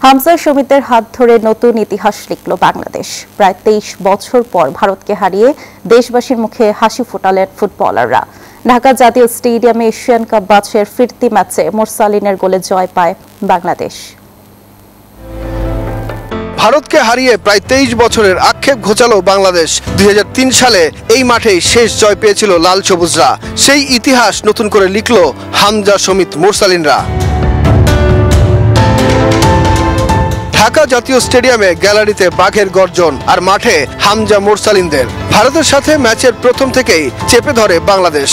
হামজা শমীদের হাত ধরে নতুন ইতিহাস লিখল বাংলাদেশ। প্রায় 23 বছর পর ভারতকে হারিয়ে দেশবাসীর মুখে হাসি ফোটালেন ফুটবলাররা। ঢাকা জাতীয় স্টেডিয়ামে এশিয়ান কাপ বাছাইয়ের ফিরতি ম্যাচে মোরসালিনের গোলে জয় পায় বাংলাদেশ। ভারতকে হারিয়ে প্রায় 23 বছরের আক্ষেপ ঘোচালো বাংলাদেশ। 2003 সালে এই মাঠেই শেষ জয় পেয়েছিল লাল সবুজরা। সেই ইতিহাস নতুন করে লিখল হামজা শমীদ মোরসালিনরা। ঢাকা জাতীয় স্টেডিয়ামে গ্যালারিতে বাঘের গর্জন আর মাঠে হামজা মোরসালিনদের। ভারতের সাথে ম্যাচের প্রথম থেকেই চেপে ধরে বাংলাদেশ।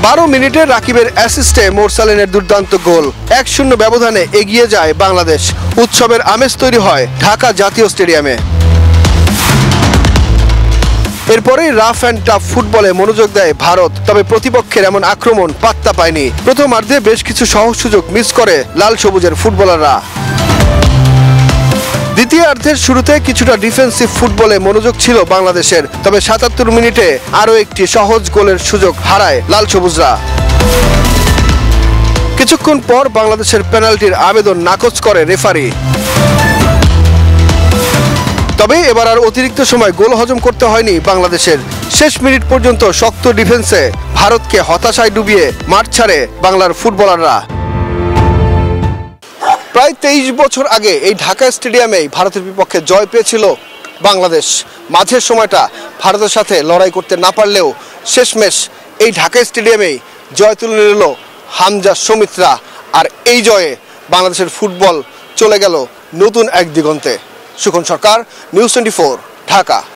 12 মিনিটে রাকিবের অ্যাসিস্টে মোরসালিনের দুর্দান্ত গোল। 1-0 ব্যবধানে এগিয়ে যায় বাংলাদেশ। উৎসবের আমেজ তৈরি হয় ঢাকা জাতীয় স্টেডিয়ামে। এরপরেই রাফ অ্যান্ড টাফ ফুটবলে মনোযোগ দেয় ভারত। তবে প্রতিপক্ষের এমন আক্রমণ পাত্তা পায়নি। প্রথমার্ধে বেশ কিছু সহজ সুযোগ মিস করে লাল সবুজের ফুটবলাররা। দ্বিতীয়ার্ধের শুরুতে কিছুটা ডিফেন্সিভ ফুটবলে মনোযোগ ছিল বাংলাদেশের। তবে 77 মিনিটে আরও একটি সহজ গোলের সুযোগ হারায় লাল সবুজরা। কিছুক্ষণ পর বাংলাদেশের পেনাল্টির আবেদন নাকচ করে রেফারি। তবে এবার আর অতিরিক্ত সময় গোল হজম করতে হয়নি বাংলাদেশের। শেষ মিনিট পর্যন্ত শক্ত ডিফেন্সে ভারতকে হতাশায় ডুবিয়ে মাঠ ছাড়ে বাংলার ফুটবলাররা। প্রায় 23 বছর আগে এই ঢাকা স্টেডিয়ামেই ভারতের বিপক্ষে জয় পেয়েছিল বাংলাদেশ। মাঝের সময়টা ভারতের সাথে লড়াই করতে না পারলেও শেষমেশ এই ঢাকা স্টেডিয়ামেই জয় তুলে নিল হামজা শমীদরা। আর এই জয়ে বাংলাদেশের ফুটবল চলে গেল নতুন এক দিগন্তে। সুখন সরকার, নিউজ 24, ঢাকা।